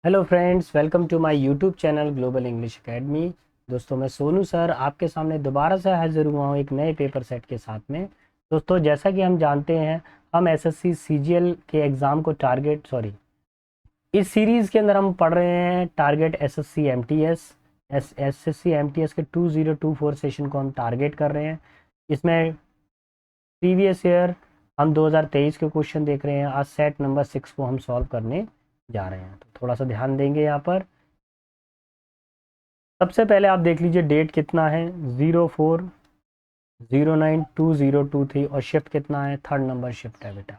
Hello friends, welcome to my YouTube channel global English academy. दोस्तों, मैं Sonu sir आपके सामने दोबारा से हाजिर हुआ हूँ एक नए पेपर सेट के साथ में। दोस्तों, जैसा कि हम जानते हैं, हम एसएससी सीजीएल के एग्ज़ाम को इस सीरीज़ के अंदर हम पढ़ रहे हैं target SSC MTS. SSC MTS के 2024 सेशन को हम टारगेट कर रहे हैं। इसमें प्रीवियस ईयर हम 2023 के क्वेश्चन देख रहे हैं। आज सेट नंबर 6 को हम सॉल्व करने जा रहे हैं, तो थोड़ा सा ध्यान देंगे यहाँ पर। सबसे पहले आप देख लीजिए डेट कितना है, 04/09/2023, और शिफ्ट कितना है, थर्ड नंबर शिफ्ट है बेटा।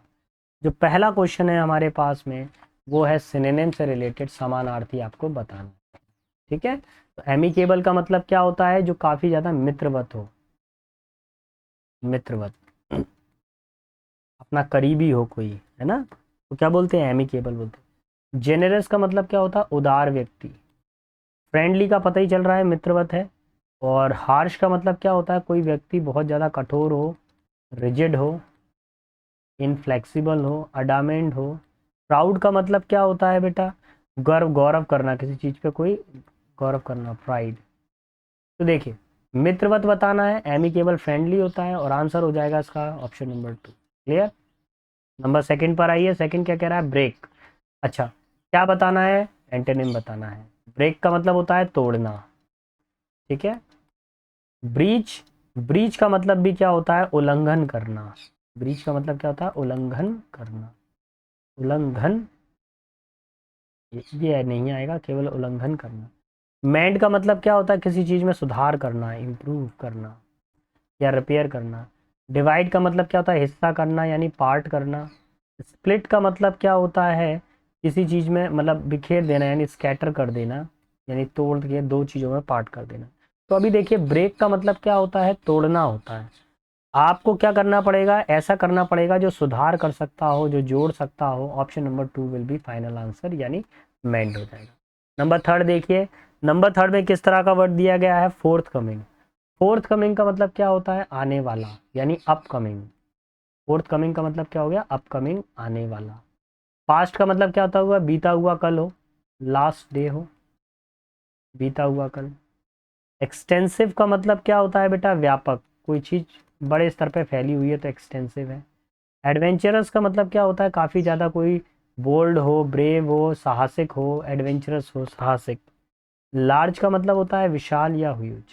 जो पहला क्वेश्चन है हमारे पास में वो है सिनोनिम से रिलेटेड समानार्थी आपको बताना है। ठीक है, तो एमिकेबल का मतलब क्या होता है? जो काफ़ी ज़्यादा मित्रवत हो, मित्रवत, अपना करीबी हो कोई, है ना, तो क्या बोलते हैं? एमिकेबल बोलते हैं। जेनरस का मतलब क्या होता है? उदार व्यक्ति। फ्रेंडली का पता ही चल रहा है मित्रवत है। और हार्श का मतलब क्या होता है? कोई व्यक्ति बहुत ज़्यादा कठोर हो, रिजिड हो, इनफ्लेक्सिबल हो, अडामेंट हो। प्राउड का मतलब क्या होता है बेटा? गौरव करना, किसी चीज़ पे कोई गौरव करना, प्राइड। तो देखिए, मित्रवत बताना है, एमिकेबल फ्रेंडली होता है, और आंसर हो जाएगा इसका option number 2। Clear? Number second पर आइए। सेकंड क्या कह रहा है? ब्रेक। अच्छा, क्या बताना है? एंटोनिम बताना है। ब्रेक का मतलब होता है तोड़ना। ठीक है। ब्रीच, ब्रीच का मतलब भी क्या होता है? उल्लंघन करना। ब्रीच का मतलब क्या होता है? उल्लंघन करना। उल्लंघन, ये नहीं आएगा, केवल उल्लंघन करना। मेंड का मतलब क्या होता है? किसी चीज़ में सुधार करना, इम्प्रूव करना या रिपेयर करना। डिवाइड का मतलब क्या होता है? हिस्सा करना, यानी पार्ट करना। स्प्लिट का मतलब क्या होता है? किसी चीज़ में मतलब बिखेर देना, यानी स्कैटर कर देना, यानी तोड़ के दो चीज़ों में पार्ट कर देना। तो अभी देखिए, ब्रेक का मतलब क्या होता है? तोड़ना होता है। आपको क्या करना पड़ेगा? ऐसा करना पड़ेगा जो सुधार कर सकता हो, जो जोड़ सकता हो। Option number 2 will be final answer, यानी मेंड हो जाएगा। नंबर थर्ड देखिए। नंबर थर्ड में किस तरह का वर्ड दिया गया है? Fourth coming. फोर्थ कमिंग का मतलब क्या होता है? आने वाला, यानी अपकमिंग। फोर्थ कमिंग का मतलब क्या हो गया? अपकमिंग, आने वाला। पास्ट का मतलब क्या होता हुआ? बीता हुआ कल हो, लास्ट डे हो, बीता हुआ कल। एक्सटेंसिव का मतलब क्या होता है बेटा? व्यापक, कोई चीज़ बड़े स्तर पे फैली हुई है तो एक्सटेंसिव है। एडवेंचरस का मतलब क्या होता है? काफ़ी ज़्यादा कोई बोल्ड हो, ब्रेव हो, साहसिक हो, एडवेंचरस हो, साहसिक। लार्ज का मतलब होता है विशाल या ह्यूज।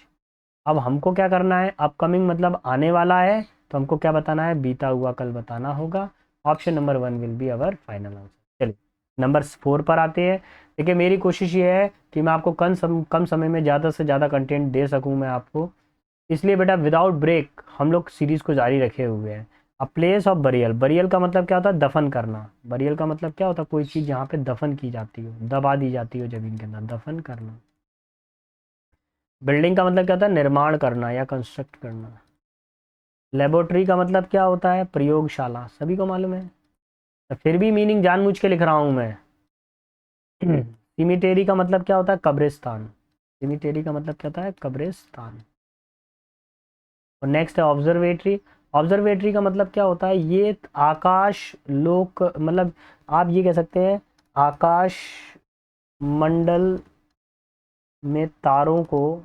अब हमको क्या करना है? अपकमिंग मतलब आने वाला है, तो हमको क्या बताना है? बीता हुआ कल बताना होगा। Option number 1 will be our final answer. चलिए, नंबर 4 पर आते हैं। देखिए, मेरी कोशिश ये है कि मैं आपको कम समय में ज़्यादा से ज़्यादा कंटेंट दे सकूँ मैं आपको। इसलिए बेटा, विदाउट ब्रेक हम लोग सीरीज़ को जारी रखे हुए हैं। A place of burial. Burial का मतलब क्या होता है? दफन करना। बरियल का मतलब क्या होता है? कोई चीज़ जहाँ पे दफन की जाती हो, दबा दी जाती हो ज़मीन के अंदर, दफन करना। बिल्डिंग का मतलब क्या होता है? निर्माण करना या कंस्ट्रक्ट करना। लेबोरेटरी का मतलब क्या होता है? प्रयोगशाला, सभी को मालूम है। तो फिर भी मीनिंग जानबूझ के लिख रहा हूँ मैं। सिमिटेरी का मतलब क्या होता है? कब्रिस्तान। सिमिटेरी का मतलब क्या होता है? कब्रिस्तान। और नेक्स्ट है ऑब्जर्वेटरी। ऑब्जर्वेटरी का मतलब क्या होता है? ये आकाश लोक, मतलब आप ये कह सकते हैं आकाश मंडल में तारों को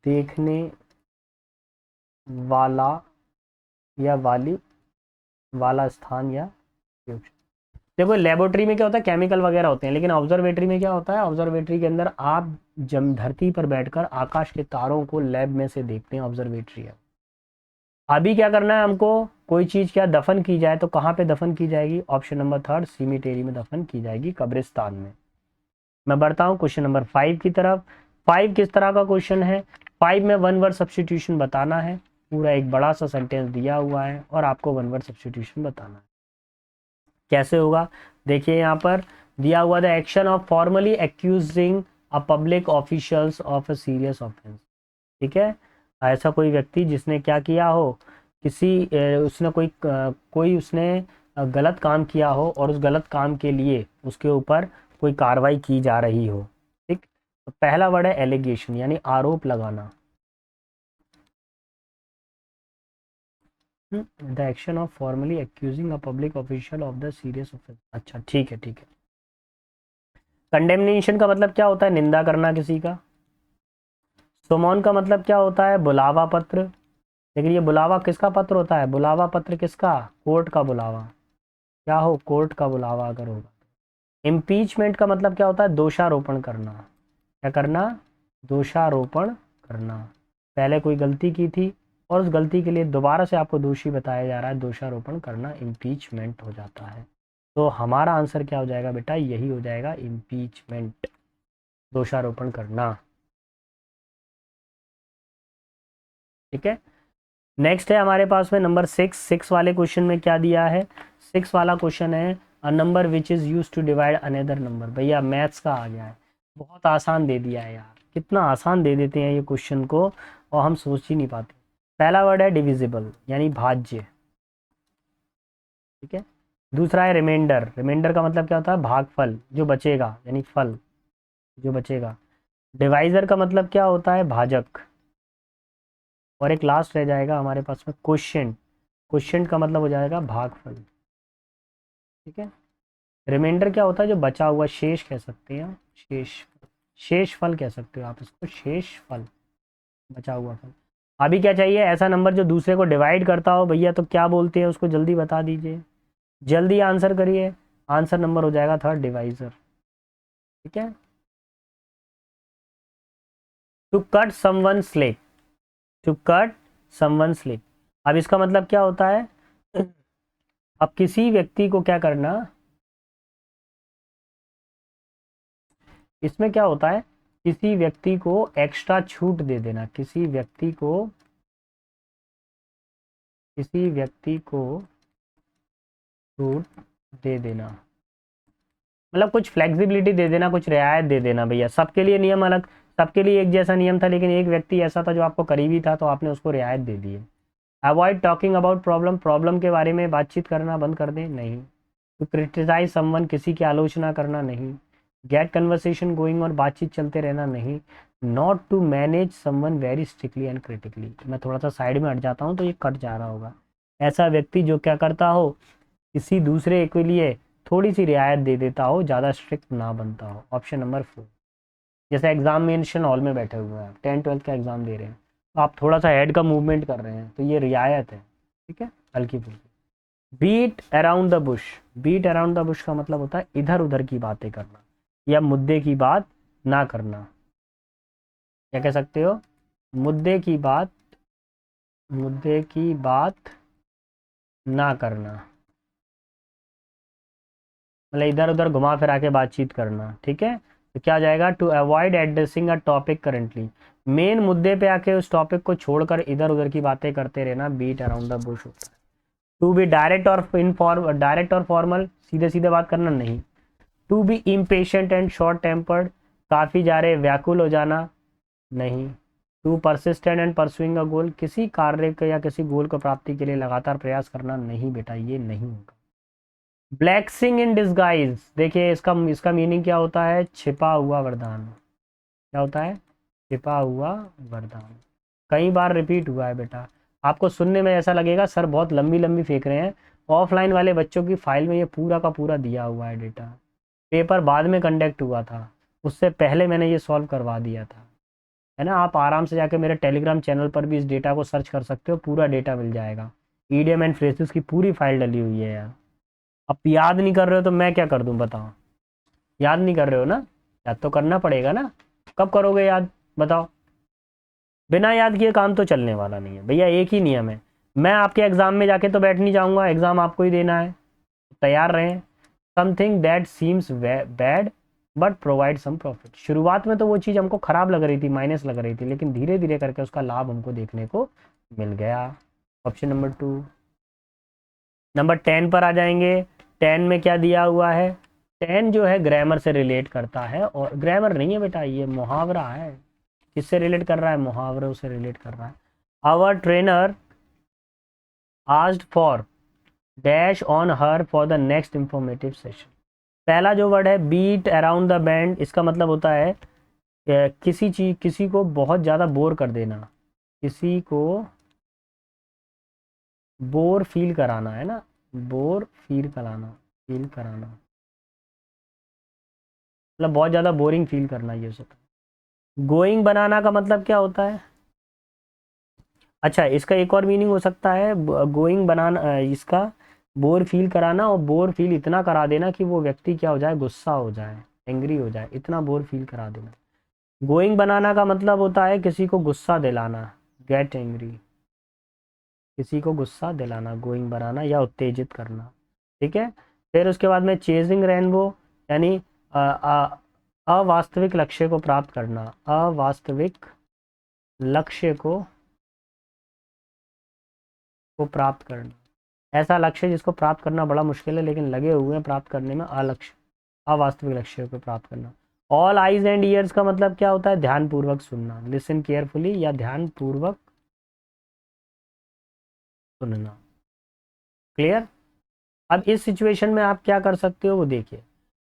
देखने वाला या वाली, वाला स्थान या प्रयोगशाला। देखो, लेबोरेटरी में क्या होता है? केमिकल वगैरह होते हैं, लेकिन ऑब्जर्वेटरी में क्या होता है? ऑब्जर्वेटरी के अंदर आप जम धरती पर बैठकर आकाश के तारों को लैब में से देखते हैं, ऑब्जर्वेटरी है। अभी क्या करना है हमको? कोई चीज़ क्या दफन की जाए तो कहाँ पे दफन की जाएगी? ऑप्शन नंबर थर्ड, सीमिटेरी में दफन की जाएगी, कब्रिस्तान में। मैं बढ़ता हूँ क्वेश्चन नंबर 5 की तरफ। 5 किस तरह का क्वेश्चन है? 5 में वन वर्ड सब्सटीट्यूशन बताना है। पूरा एक बड़ा सा सेंटेंस दिया हुआ है और आपको वन वर्ड सब्सटीट्यूशन बताना है। कैसे होगा? देखिए, यहाँ पर दिया हुआ, the action of formally accusing a public officials of a serious offence. ठीक है। ऐसा कोई व्यक्ति जिसने क्या किया हो, उसने कोई उसने गलत काम किया हो, और उस गलत काम के लिए उसके ऊपर कोई कार्रवाई की जा रही हो। ठीक। तो पहला वर्ड है एलिगेशन, यानी आरोप लगाना। The action of formally accusing a public official of the serious offence. अच्छा ठीक है ठीक है। कंडेमनेशन का मतलब क्या होता है? निंदा करना किसी का। सुमोन का मतलब क्या होता है? बुलावा पत्र। लेकिन ये बुलावा किसका पत्र होता है? बुलावा पत्र किसका? कोर्ट का बुलावा। क्या हो? कोर्ट का बुलावा अगर होगा। इम्पीचमेंट का मतलब क्या होता है? दोषारोपण करना। क्या करना? दोषारोपण करना। पहले कोई गलती की थी और उस गलती के लिए दोबारा से आपको दोषी बताया जा रहा है, दोषारोपण करना इम्पीचमेंट हो जाता है। तो हमारा आंसर क्या हो जाएगा बेटा? यही हो जाएगा, इम्पीचमेंट, दोषारोपण करना। ठीक है। नेक्स्ट है हमारे पास में नंबर 6 वाले क्वेश्चन में क्या दिया है? 6 वाला क्वेश्चन है a number which is use to divide another number. भैया मैथ्स का आ गया है, बहुत आसान दे दिया है यार, कितना आसान दे देते हैं ये क्वेश्चन को और हम सोच ही नहीं पाते। पहला वर्ड है डिविजिबल यानी भाज्य। ठीक है। दूसरा है रिमाइंडर। रिमाइंडर का मतलब क्या होता है? भागफल, जो बचेगा यानी फल जो बचेगा। डिवाइजर का मतलब क्या होता है? भाजक। और एक लास्ट रह जाएगा हमारे पास में क्वेश्चन। क्वेश्चन का मतलब हो जाएगा भागफल। ठीक है। रिमाइंडर क्या होता है? जो बचा हुआ, शेष कह सकते हैं, शेष। शेष फल कह सकते हो आप इसको, शेष फल, बचा हुआ फल। अभी क्या चाहिए? ऐसा नंबर जो दूसरे को डिवाइड करता हो। भैया तो क्या बोलते हैं उसको? जल्दी बता दीजिए, जल्दी आंसर करिए। आंसर नंबर हो जाएगा थर्ड, डिवाइजर। ठीक है। To cut someone slip. To cut someone slip. अब इसका मतलब क्या होता है? अब किसी व्यक्ति को क्या करना, इसमें क्या होता है? किसी व्यक्ति को एक्स्ट्रा छूट दे देना। किसी व्यक्ति को छूट दे देना मतलब कुछ फ्लेक्सिबिलिटी दे देना, कुछ रियायत दे देना। भैया सबके लिए नियम अलग, सबके लिए एक जैसा नियम था, लेकिन एक व्यक्ति ऐसा था जो आपको करीबी था तो आपने उसको रियायत दे दी है। Avoid talking about problem. Problem के बारे में बातचीत करना बंद कर दें, नहीं। टू क्रिटिसाइज समवन, किसी की आलोचना करना, नहीं। गेट कन्वर्सेशन गोइंग, और बातचीत चलते रहना, नहीं। Not to manage someone very strictly and critically. मैं थोड़ा सा साइड में हट जाता हूँ तो ये कट जा रहा होगा। ऐसा व्यक्ति जो क्या करता हो, किसी दूसरे के लिए थोड़ी सी रियायत दे देता हो, ज़्यादा स्ट्रिक्ट ना बनता हो। Option number 4। जैसे एग्जामिनेशन हॉल में बैठे हुए हैं, 10th-12th का एग्जाम दे रहे हैं, तो आप थोड़ा सा हेड का मूवमेंट कर रहे हैं, तो ये रियायत है। ठीक है, हल्की फुल्की। Beat around the bush. Beat around the bush का मतलब होता है इधर उधर की बातें करना या मुद्दे की बात ना करना। क्या कह सकते हो? मुद्दे की बात, मुद्दे की बात ना करना, मतलब इधर उधर घुमा फिरा के बातचीत करना। ठीक है। तो क्या जाएगा? To avoid addressing a topic currently. Main मुद्दे पे आके उस टॉपिक को छोड़कर इधर उधर की बातें करते रहना, बीट अराउंड द बुश होता है। टू बी डायरेक्ट और डायरेक्ट और फॉर्मल, सीधे सीधे बात करना, नहीं। To be impatient and short tempered, काफ़ी जा रहे व्याकुल हो जाना, नहीं। To persistent and pursuing a goal, किसी कार्य को या किसी गोल को प्राप्ति के लिए लगातार प्रयास करना, नहीं बेटा ये नहीं होगा। ब्लैक्सिंग इन डिस्गाइज, देखिए इसका इसका मीनिंग क्या होता है? छिपा हुआ वरदान। क्या होता है? छिपा हुआ वरदान। कई बार रिपीट हुआ है बेटा। आपको सुनने में ऐसा लगेगा सर बहुत लंबी लंबी फेंक रहे हैं, ऑफलाइन वाले बच्चों की फाइल में ये पूरा का पूरा दिया हुआ है डेटा। पेपर बाद में कंडक्ट हुआ था, उससे पहले मैंने ये सॉल्व करवा दिया था, है ना। आप आराम से जाके मेरे टेलीग्राम चैनल पर भी इस डेटा को सर्च कर सकते हो, पूरा डेटा मिल जाएगा। ईडियम एंड फ्रेजेस की पूरी फाइल डली हुई है यार। अब याद नहीं कर रहे हो तो मैं क्या कर दूं बताओ? याद नहीं कर रहे हो ना? याद तो करना पड़ेगा ना। कब करोगे याद? बताओ। बिना याद किए काम तो चलने वाला नहीं है भैया। एक ही नियम है, मैं आपके एग्जाम में जाके तो बैठ नहीं जाऊंगा, एग्जाम आपको ही देना है, तैयार रहें। Something that seems bad but provide some profit. शुरुआत में तो वो चीज़ हमको खराब लग रही थी, माइनस लग रही थी, लेकिन धीरे धीरे करके उसका लाभ हमको देखने को मिल गया। Option number 2। नंबर 10 पर आ जाएंगे। 10 में क्या दिया हुआ है? 10 जो है ग्रामर से रिलेट करता है, और ग्रामर नहीं है बेटा, ये मुहावरा है। किससे रिलेट कर रहा है? मुहावरों से रिलेट कर रहा है। Our trainer asked for dash on her for the next informative session. पहला जो वर्ड है बीट अराउंड द बैंड, इसका मतलब होता है किसी चीज, किसी को बहुत ज़्यादा बोर कर देना, किसी को बोर फील कराना है ना, बोर फील कराना, फील कराना मतलब बहुत ज़्यादा बोरिंग फील करना, ये सब। गोइंग बनाना का मतलब क्या होता है? अच्छा, इसका एक और मीनिंग हो सकता है गोइंग बनाना, इसका बोर फील कराना, और बोर फील इतना करा देना कि वो व्यक्ति क्या हो जाए, गुस्सा हो जाए, एंग्री हो जाए, इतना बोर फील करा देना। गोइंग बनाना का मतलब होता है किसी को गुस्सा दिलाना, गेट एंग्री, किसी को गुस्सा दिलाना, गोइंग बनाना या उत्तेजित करना। ठीक है। फिर उसके बाद में चेजिंग रेनबो, यानी अवास्तविक लक्ष्य को प्राप्त करना, अवास्तविक लक्ष्य को प्राप्त करना, ऐसा लक्ष्य जिसको प्राप्त करना बड़ा मुश्किल है लेकिन लगे हुए हैं प्राप्त करने में, अलक्ष्य, अवास्तविक लक्ष्य को प्राप्त करना। ऑल आइज एंड ईयर्स का मतलब क्या होता है? ध्यानपूर्वक सुनना, लिसन केयरफुली या ध्यानपूर्वक सुनना। क्लियर? अब इस सिचुएशन में आप क्या कर सकते हो वो देखिए।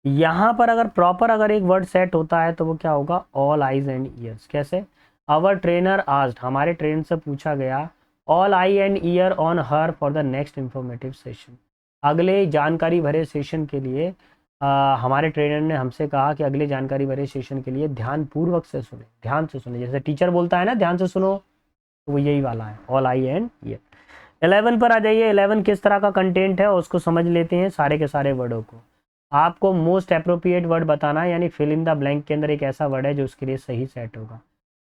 यहाँ पर अगर प्रॉपर अगर एक वर्ड सेट होता है तो वो क्या होगा? All eyes and years. कैसे? आवर ट्रेनर आस्क्ड, हमारे ट्रेनर से पूछा गया, all I and year on her for the next informative session, अगले जानकारी भरे सेशन के लिए हमारे ट्रेनर ने हमसे कहा कि अगले जानकारी भरे सेशन के लिए ध्यानपूर्वक से सुने, ध्यान से सुने, जैसे टीचर बोलता है ना ध्यान से सुनो, तो वो यही वाला है, ऑल आई एंड ईयर। 11 पर आ जाइए। 11 किस तरह का कंटेंट है उसको समझ लेते हैं, सारे के सारे वर्डों को। आपको मोस्ट अप्रोप्रिएट वर्ड बताना है, यानी फिल इन द ब्लैंक के अंदर एक ऐसा वर्ड है जो उसके लिए सही सेट होगा।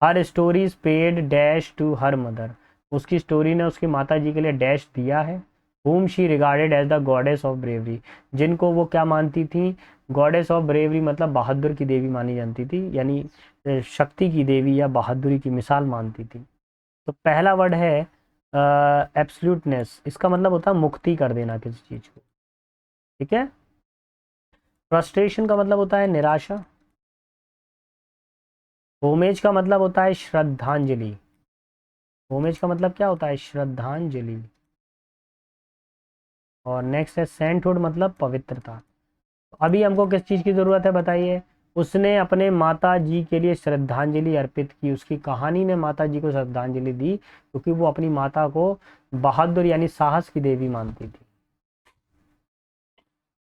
Her stories paid dash to her mother, उसकी स्टोरी ने उसकी माता जी के लिए डैश दिया है। whom she regarded as the goddess of bravery, जिनको वो क्या मानती थी? गॉडेस ऑफ ब्रेवरी मतलब बहादुर की देवी मानी जाती थी, यानी शक्ति की देवी या बहादुरी की मिसाल मानती थी। तो पहला वर्ड है एब्सोल्यूटनेस, इसका मतलब होता है मुक्ति कर देना किसी चीज को। ठीक है। फ्रस्ट्रेशन का मतलब होता है निराशा। होमेज का मतलब होता है श्रद्धांजलि, होमेज का मतलब क्या होता है? श्रद्धांजलि। और नेक्स्ट है सेंटहुड, मतलब पवित्रता। अभी हमको किस चीज़ की ज़रूरत है बताइए? उसने अपने माता जी के लिए श्रद्धांजलि अर्पित की, उसकी कहानी ने माता जी को श्रद्धांजलि दी क्योंकि वो अपनी माता को बहादुर यानी साहस की देवी मानती थी।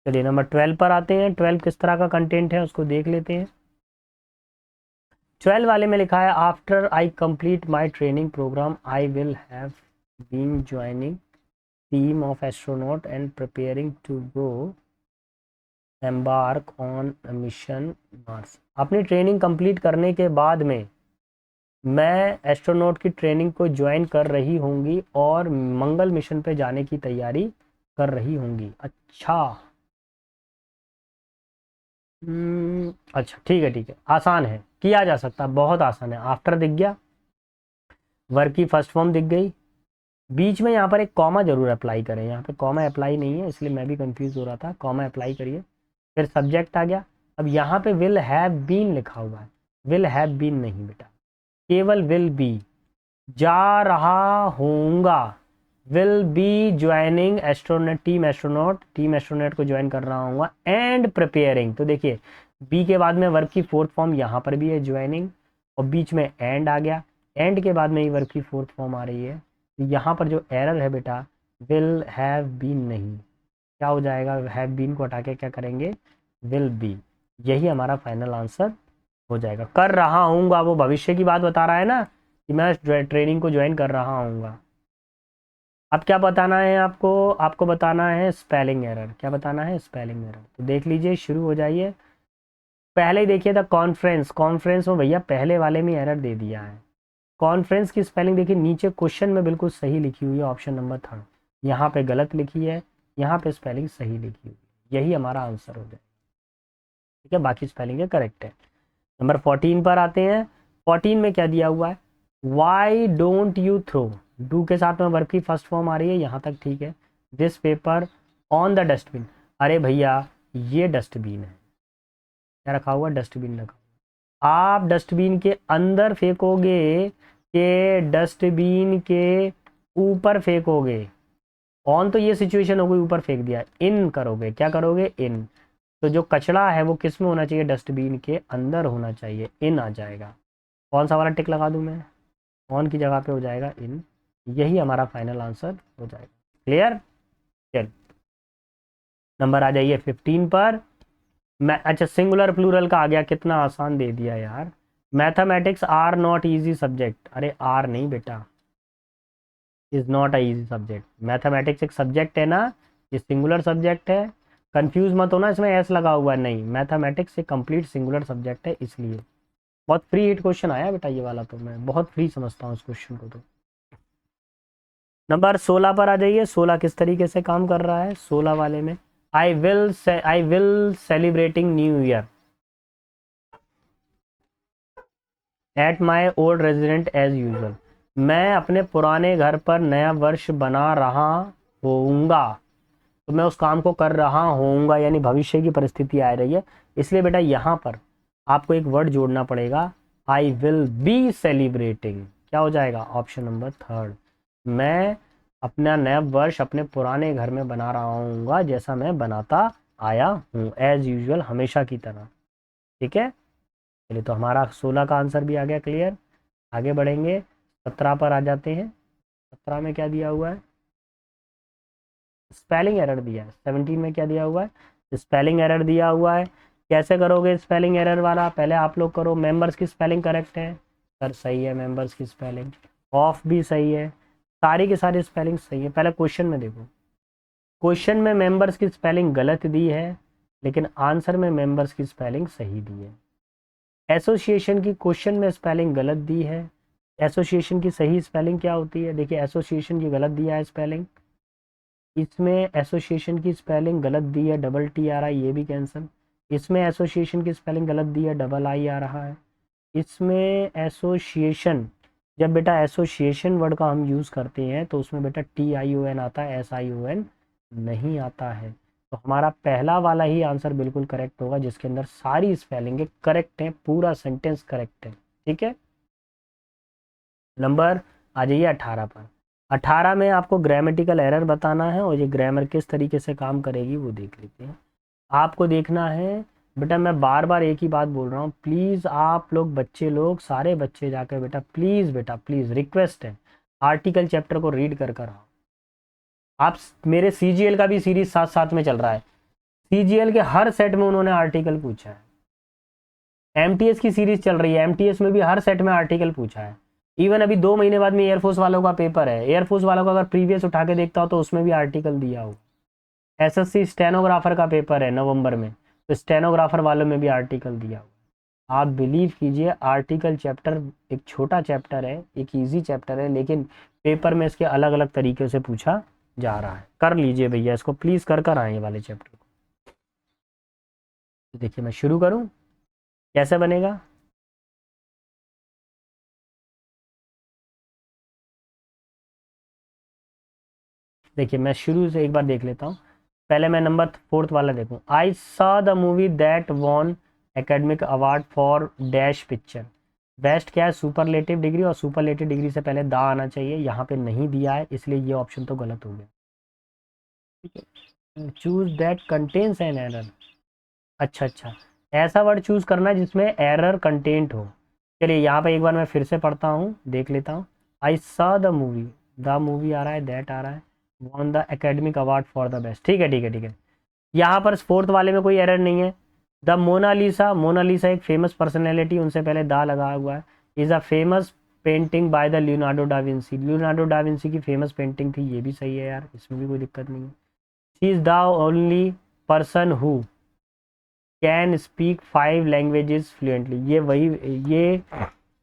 चलिए नंबर 12 पर आते हैं। 12 किस तरह का कंटेंट है उसको देख लेते हैं। 12 वाले में लिखा है, after I complete my training programme I will have been joining team of astronaut and preparing to go embark on mission Mars. अपनी ट्रेनिंग कंप्लीट करने के बाद में मैं एस्ट्रोनॉट की ट्रेनिंग को ज्वाइन कर रही होंगी और मंगल मिशन पे जाने की तैयारी कर रही होंगी। अच्छा, अच्छा ठीक है, ठीक है, आसान है, किया जा सकता है, बहुत आसान है। आफ्टर दिख गया, वर्क की फर्स्ट फॉर्म दिख गई, बीच में यहाँ पर एक कॉमा जरूर अप्लाई करें, यहाँ पे कॉमा अप्लाई नहीं है इसलिए मैं भी कंफ्यूज हो रहा था, कॉमा अप्लाई करिए। फिर सब्जेक्ट आ गया। अब यहाँ पे विल हैव बीन लिखा हुआ है, विल हैव बीन नहीं बेटा, केवल विल बी, जा रहा होऊंगा, will be joining astronaut, team astronaut को ज्वाइन कर रहा हूँ, एंड प्रिपेयरिंग। तो देखिए बी के बाद में वर्ब की फोर्थ फॉर्म यहाँ पर भी है ज्वाइनिंग, और बीच में एंड आ गया, एंड के बाद में ही वर्ब की फोर्थ फॉर्म आ रही है। तो यहाँ पर जो एरर है बेटा, विल हैव बीन नहीं, क्या हो जाएगा? हैव बीन को हटा के क्या करेंगे? Will be. यही हमारा फाइनल आंसर हो जाएगा। कर रहा हूँगा, वो भविष्य की बात बता रहा है ना कि मैं ट्रेनिंग को ज्वाइन कर रहा हूँगा। अब क्या बताना है आपको? आपको बताना है स्पेलिंग एरर। क्या बताना है? Spelling error. तो देख लीजिए, शुरू हो जाइए। पहले ही देखिए द कॉन्फ्रेंस, कॉन्फ्रेंस में भैया पहले वाले में एरर दे दिया है। कॉन्फ्रेंस की स्पेलिंग देखिए नीचे क्वेश्चन में बिल्कुल सही लिखी हुई है, ऑप्शन नंबर 3, यहाँ पे गलत लिखी है, यहाँ पे स्पेलिंग सही लिखी हुई है, यही हमारा आंसर हो जाए। ठीक है, बाकी स्पेलिंग करेक्ट है। नंबर 14 पर आते हैं। 14 में क्या दिया हुआ है? Why don't you throw, do के साथ में वर्ब की फर्स्ट फॉर्म आ रही है, यहाँ तक ठीक है। This paper on the dustbin, अरे भैया ये डस्टबिन है, क्या रखा हुआ? डस्टबिन रखा हुआ। आप डस्टबिन के अंदर फेंकोगे कि डस्टबिन के ऊपर फेंकोगे? ऑन तो ये सिचुएशन हो गई, ऊपर फेंक दिया। इन करोगे, क्या करोगे? इन। तो जो कचरा है वो किस में होना चाहिए? डस्टबिन के अंदर होना चाहिए, इन आ जाएगा। कौन सा वाला टिक लगा दूं मैं? ऑन की जगह पे हो जाएगा इन। यही हमारा फाइनल आंसर हो जाएगा। क्लियर? चल नंबर आ जाइए 15 पर। मैं अच्छा सिंगुलर प्लूरल का आ गया, कितना आसान दे दिया यार। Mathematics are not easy subject, अरे आर नहीं बेटा, is not a easy subject. Mathematics एक सब्जेक्ट है ना, ये सिंगुलर सब्जेक्ट है, कंफ्यूज मत होना इसमें एस लगा हुआ है, नहीं मैथमेटिक्स एक कंप्लीट सिंगुलर सब्जेक्ट है इसलिए। बहुत फ्री हिट क्वेश्चन आया बेटा ये वाला, तो मैं बहुत फ्री समझता हूँ इस क्वेश्चन को। तो नंबर 16 पर आ जाइए। 16 किस तरीके से काम कर रहा है? 16 वाले में I will celebrating new year at my old resident as usual. मैं अपने पुराने घर पर नया वर्ष बना रहा होऊंगा, तो मैं उस काम को कर रहा होऊंगा यानी भविष्य की परिस्थिति आ रही है, इसलिए बेटा यहाँ पर आपको एक वर्ड जोड़ना पड़ेगा, आई विल बी सेलिब्रेटिंग। क्या हो जाएगा? Option number third. मैं अपना नया वर्ष अपने पुराने घर में बना रहा हूँ जैसा मैं बनाता आया हूँ, एज यूजुअल, हमेशा की तरह। ठीक है, चलिए तो हमारा 16 का आंसर भी आ गया क्लियर। आगे बढ़ेंगे, 17 पर आ जाते हैं। 17 में क्या दिया हुआ है? स्पेलिंग एरर दिया है। 17 में क्या दिया हुआ है? स्पेलिंग एरर दिया हुआ है। कैसे करोगे स्पेलिंग एरर वाला? पहले आप लोग करो, मेंबर्स की स्पेलिंग करेक्ट है सर, सही है मेंबर्स की स्पेलिंग, ऑफ भी सही है, सारी की सारी स्पेलिंग सही है। पहले क्वेश्चन में देखो, क्वेश्चन में मेंबर्स की स्पेलिंग गलत दी है, लेकिन आंसर में मेंबर्स की स्पेलिंग सही दी है। एसोसिएशन की क्वेश्चन में स्पेलिंग गलत दी है, एसोसिएशन की सही स्पेलिंग क्या होती है? देखिए एसोसिएशन की गलत दिया है स्पेलिंग, इसमें एसोसिएशन की स्पेलिंग गलत दी है, डबल टी आ रहा है, ये भी कैंसिल। इसमें एसोसिएशन की स्पेलिंग गलत दी है, डबल आई आ रहा है। इसमें एसोसिएशन, जब बेटा एसोसिएशन वर्ड का हम यूज़ करते हैं तो उसमें बेटा टी आई ओ एन आता है, एस आई ओ एन नहीं आता है। तो हमारा पहला वाला ही आंसर बिल्कुल करेक्ट होगा, जिसके अंदर सारी स्पेलिंग करेक्ट है, पूरा सेंटेंस करेक्ट है। ठीक है, नंबर आ जाइए 18 पर। 18 में आपको ग्रामेटिकल एरर बताना है, और ये ग्रामर किस तरीके से काम करेगी वो देख लेते हैं। आपको देखना है बेटा, मैं बार बार एक ही बात बोल रहा हूँ, प्लीज़ आप लोग बच्चे लोग सारे बच्चे जाकर बेटा प्लीज़, बेटा प्लीज़ रिक्वेस्ट है, आर्टिकल चैप्टर को रीड कर कर आओ। आप मेरे सीजीएल का भी सीरीज साथ साथ में चल रहा है, सीजीएल के हर सेट में उन्होंने आर्टिकल पूछा है। एमटीएस की सीरीज चल रही है, एमटीएस में भी हर सेट में आर्टिकल पूछा है। इवन अभी 2 महीने बाद में एयरफोर्स वालों का पेपर है, एयरफोर्स वालों का अगर प्रीवियस उठा के देखता हो तो उसमें भी आर्टिकल दिया हो। एसएससी स्टेनोग्राफर का पेपर है नवंबर में, तो स्टेनोग्राफर वालों में भी आर्टिकल दिया हो। आप बिलीव कीजिए, आर्टिकल चैप्टर एक छोटा चैप्टर है, एक इजी चैप्टर है, लेकिन पेपर में इसके अलग अलग तरीके से पूछा जा रहा है। कर लीजिए भैया इसको, प्लीज़ कर कर आए ये वाले चैप्टर को। तो देखिए मैं शुरू करूँ, कैसे बनेगा? देखिए मैं शुरू से एक बार देख लेता हूँ। पहले मैं नंबर 4 वाला देखूँ। I saw the movie that won academic award for dash picture. Best क्या है? सुपरलेटिव डिग्री, और सुपरलेटिव डिग्री से पहले द आना चाहिए, यहाँ पे नहीं दिया है इसलिए ये ऑप्शन तो गलत हो गया। ठीक है, choose that contains an error. अच्छा अच्छा, ऐसा वर्ड चूज करना है जिसमें एरर कंटेंट हो। चलिए यहाँ पे एक बार मैं फिर से पढ़ता हूँ, देख लेता हूँ। आई सॉ द मूवी आ रहा है, दैट आ रहा है, won the academic award for the best. ठीक है ठीक है ठीक है, यहाँ पर 4th वाले में कोई एरर नहीं है। द मोनालिसा, मोनालिसा एक फेमस पर्सनैलिटी, उनसे पहले दा लगा हुआ है। Is a famous painting by the Leonardo da Vinci, Leonardo da Vinci की फेमस पेंटिंग थी, ये भी सही है यार, इसमें भी कोई दिक्कत नहीं है। She is the only person who can speak 5 languages fluently, ये वही, ये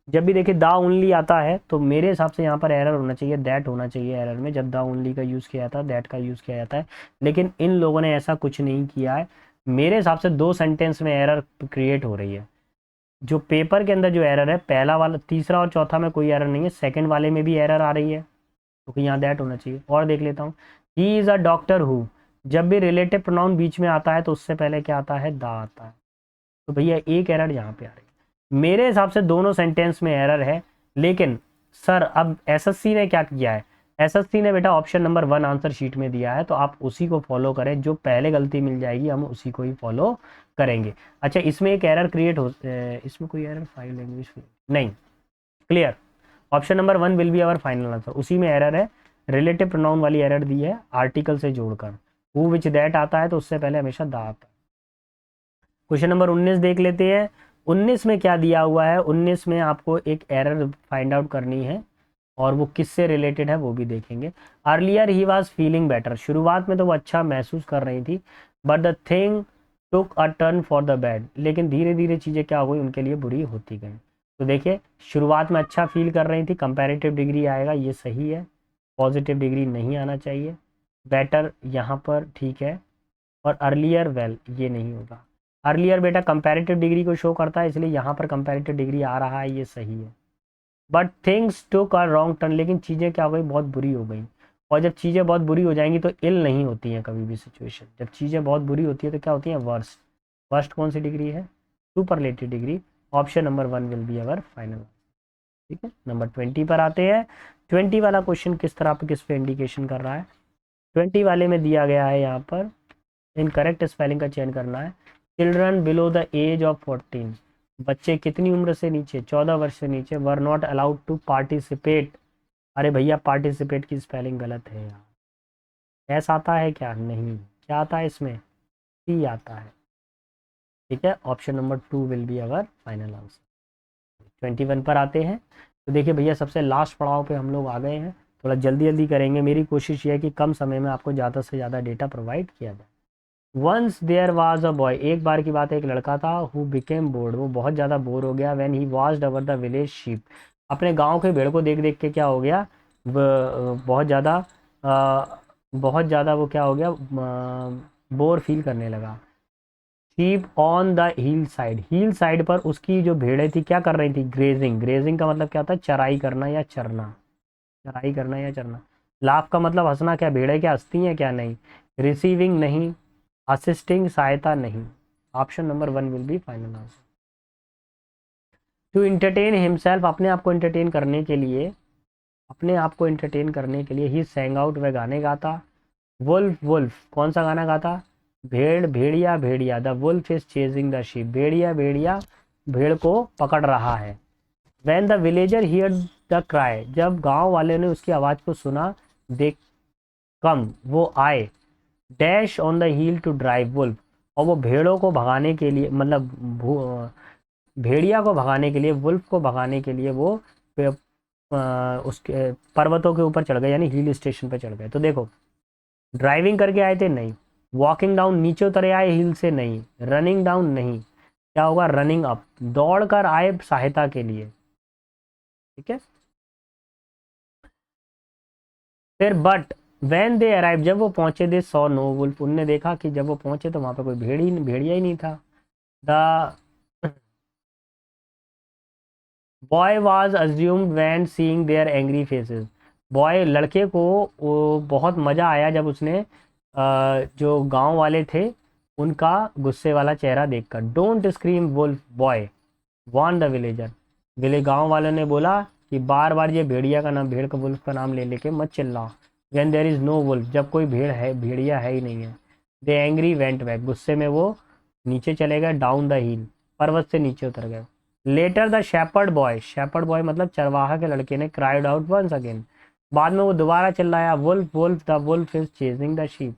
जब भी देखिए दा ओनली आता है तो मेरे हिसाब से यहाँ पर एरर होना चाहिए, दैट होना चाहिए एरर में, जब दा ओनली का यूज़ किया जाता है दैट का यूज़ किया जाता है, लेकिन इन लोगों ने ऐसा कुछ नहीं किया है। मेरे हिसाब से 2 सेंटेंस में एरर क्रिएट हो रही है। जो पेपर के अंदर जो एरर है, पहला वाला, तीसरा और चौथा में कोई एरर नहीं है, सेकंड वाले में भी एरर आ रही है, तो यहाँ दैट होना चाहिए। और देख लेता हूँ, he is a doctor who, जब भी रिलेटिव प्रोनाउन बीच में आता है तो उससे पहले क्या आता है? दा आता है, तो भैया एक एरर यहाँ पे आ रही है। मेरे हिसाब से दोनों सेंटेंस में एरर है, लेकिन सर अब एसएससी ने क्या किया है? एसएससी ने बेटा ऑप्शन नंबर 1 आंसर शीट में दिया है, तो आप उसी को फॉलो करें, जो पहले गलती मिल जाएगी हम उसी को ही फॉलो करेंगे। अच्छा इसमें एक एरर क्रिएट हो, इसमें कोई एरर 5 लैंग्वेज नहीं, clear. Option number 1 will be our final answer, उसी में एरर है। रिलेटिव प्रोनाउन वाली एरर दी है आर्टिकल से जोड़कर, हु विच दैट आता है तो उससे पहले हमेशा द आता है। क्वेश्चन नंबर 19 देख लेते हैं। 19 में क्या दिया हुआ है, 19 में आपको एक एरर फाइंड आउट करनी है और वो किससे रिलेटेड है वो भी देखेंगे। Earlier he was feeling better, शुरुआत में तो वो अच्छा महसूस कर रही थी, but the thing took a turn for the bad, लेकिन धीरे धीरे चीज़ें क्या हो गई उनके लिए बुरी होती गई। तो देखिए शुरुआत में अच्छा फील कर रही थी, कंपैरेटिव डिग्री आएगा, ये सही है, पॉजिटिव डिग्री नहीं आना चाहिए, बेटर यहाँ पर ठीक है, और अर्लियर वेल ये नहीं होगा। अर्लियर बेटा कंपैरेटिव डिग्री को शो करता है, इसलिए यहाँ पर कंपैरेटिव डिग्री आ रहा है, ये सही है। But things took a wrong turn, लेकिन चीज़ें क्या हो गई, बहुत बुरी हो गई। और जब चीज़ें बहुत बुरी हो जाएंगी तो इल नहीं होती हैं कभी भी सिचुएशन, जब चीज़ें बहुत बुरी होती है तो क्या होती हैं, वर्स्ट। वर्स्ट कौन सी डिग्री है, superlative degree. Option number 1 will be our final. ठीक है, नंबर 20 पर आते हैं। 20 वाला क्वेश्चन किस तरह पे किस पे इंडिकेशन कर रहा है। 20 वाले में दिया गया है यहाँ पर इनकरेक्ट स्पेलिंग का चयन करना है। Children below the age of 14, बच्चे कितनी उम्र से नीचे, 14 वर्ष से नीचे, were not allowed to participate. अरे भैया पार्टिसिपेट की स्पेलिंग गलत है यार, एस आता है क्या, नहीं, क्या आता है इसमें, सी आता है। ठीक है, option number 2 will be our final answer. 21 पर आते हैं। तो देखिए भैया सबसे लास्ट पड़ाव पे हम लोग आ गए हैं, थोड़ा जल्दी जल्दी करेंगे, मेरी कोशिश ये है कि कम समय में आपको ज़्यादा से ज़्यादा डेटा प्रोवाइड किया जाए। Once there was a boy, एक बार की बात है, एक लड़का था, हु बिकेम बोर्ड, वो बहुत ज़्यादा बोर हो गया, when he watched over the village sheep, अपने गांव के भेड़ को देख देख के क्या हो गया, बहुत ज़्यादा वो क्या हो गया, बोर फील करने लगा। Sheep on the hill side, hill side पर उसकी जो भेड़ें थी क्या कर रही थी, ग्रेजिंग। ग्रेजिंग का मतलब क्या होता है, चराई करना या चरना, चराई करना या चरना। लाफ का मतलब हंसना, क्या भेड़ें क्या हंसती हैं क्या, नहीं। रिसीविंग नहीं, असिस्टिंग सहायता नहीं। Option number 1 will be final answer. To entertain himself, अपने आप को इंटरटेन करने के लिए, अपने आप को इंटरटेन करने के लिए ही सैंग आउट, वह गाने गाता। वुल्फ वुल्फ, कौन सा गाना गाता, भेड़ भेड़िया भेड़िया, the wolf is chasing the sheep, भेड़िया भेड़िया भेड़ को पकड़ रहा है। When the villager hear the cry, जब गांव वाले ने उसकी आवाज़ को सुना, दे कम, वो आए, dash on the hill to drive wolf, और वो भेड़ों को भगाने के लिए, मतलब भेड़िया को भगाने के लिए, वुल्फ को भगाने के लिए वो उसके पर्वतों के ऊपर चढ़ गए, यानी हिल स्टेशन पर चढ़ गए। तो देखो ड्राइविंग करके आए थे, नहीं। वॉकिंग डाउन, नीचे उतरे आए हिल से, नहीं। रनिंग डाउन, नहीं। क्या होगा, रनिंग अप, दौड़ कर आए सहायता के लिए। ठीक है, फिर बट वैन दे अराइव, जब वो पहुंचे, दे सॉ नो वुल्फ, उनने देखा कि जब वो पहुंचे तो वहां पर कोई भेड़िया ही नहीं था। द बॉय वॉज अज्यूम्ड when seeing their angry faces, boy लड़के को वो बहुत मज़ा आया जब उसने जो गांव वाले थे उनका गुस्से वाला चेहरा देखकर। Don't scream wolf boy warn the villager, गांव वालों ने बोला कि बार बार ये भेड़िया का नाम, भेड़ का वुल्फ का नाम ले लेके मत चिल्लाओ। When there is no wolf, जब कोई भेड़ है, भेड़िया है ही नहीं है। दे एंग्री वेंट बैक, गुस्से में वो नीचे चले गए, डाउन द हिल, पर्वत से नीचे उतर गए। लेटर द शेपर्ड बॉय मतलब चरवाहा के लड़के ने, क्राइड आउट वंस अगेन, बाद में वो दोबारा चिल्लाया, wolf wolf, the wolf is chasing the sheep.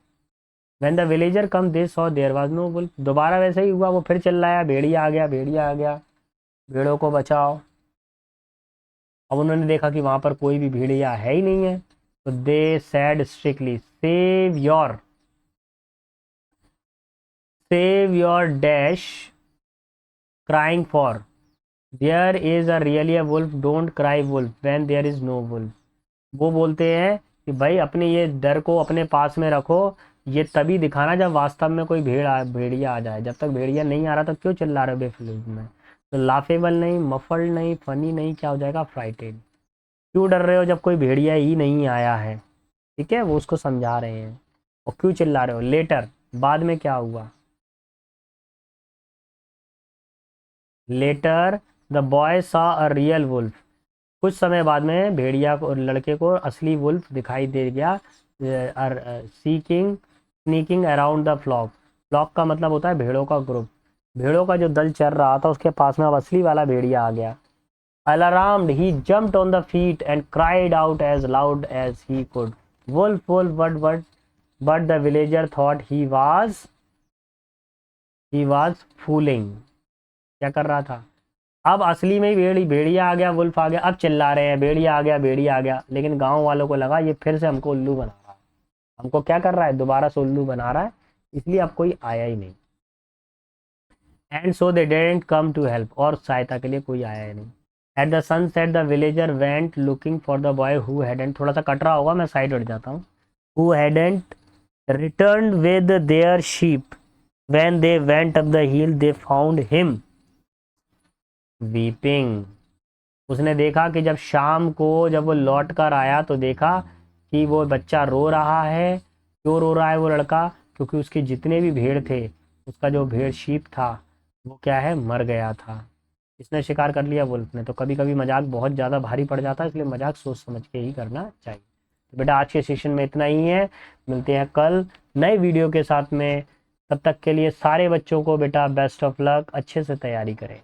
When the villager come they saw there was no wolf, दोबारा वैसे ही हुआ, वो फिर चिल्लाया, भेड़िया आ गया, भेड़िया आ गया, भेड़ों को बचाओ। अब उन्होंने देखा कि वहां पर कोई भी भेड़िया है ही नहीं है, तो they said strictly, save your dash crying for, there is a really a wolf, don't cry wolf when there is no wolf. वो बोलते हैं कि भाई अपने ये डर को अपने पास में रखो, ये तभी दिखाना जब वास्तव में कोई भेड़िया आ जाए, जब तक भेड़िया नहीं आ रहा तो क्यों चिल्ला रहे हो बेफिजूल में। तो लाफेबल नहीं, मफल्ड नहीं, फनी नहीं, क्या हो जाएगा, फ्राइटेड। क्यों डर रहे हो जब कोई भेड़िया ही नहीं आया है। ठीक है, वो उसको समझा रहे हैं, और क्यों चिल्ला रहे हो। लेटर, बाद में क्या हुआ, later the boy saw a real wolf, कुछ समय बाद में भेड़िया को, लड़के को असली वुल्फ दिखाई दे गया। Seeking sneaking around the flock, flock का मतलब होता है भेड़ों का ग्रुप, भेड़ों का जो दल चल रहा था उसके पास में अब असली वाला भेड़िया आ गया। Alarmed he jumped on the feet and cried out as loud as he could, wolf wolf but the villager thought he was fooling. क्या कर रहा था? अब असली में ही भेड़िया आ गया, वुल्फ आ गया, अब चिल्ला रहे हैं भेड़िया आ गया भेड़िया आ गया, लेकिन गांव वालों को लगा ये फिर से हमको उल्लू बना रहा है, हमको क्या कर रहा है, दोबारा से उल्लू बना रहा है, इसलिए अब कोई आया ही नहीं। And so they didn't come to help, और सहायता के लिए कोई आया ही नहीं। At the sunset the villager went looking for the boy who hadn't, थोड़ा सा कट रहा होगा, मैं साइड हट जाता हूँ, who hadn't return with their sheep. When they went up the hill they found him weeping. उसने देखा कि जब शाम को जब वो लौट कर आया तो देखा कि वो बच्चा रो रहा है। क्यों रो रहा है वो लड़का? क्योंकि उसके जितने भी भेड़ थे, उसका जो भेड़ शीप था वो क्या है, मर गया था। इसने शिकार कर लिया वुल्फ ने। तो कभी कभी मजाक बहुत ज़्यादा भारी पड़ जाता है, इसलिए मजाक सोच समझ के ही करना चाहिए। तो बेटा आज के सेशन में इतना ही है, मिलते हैं कल नए वीडियो के साथ में। तब तक के लिए सारे बच्चों को बेटा बेस्ट ऑफ लक, अच्छे से तैयारी करें।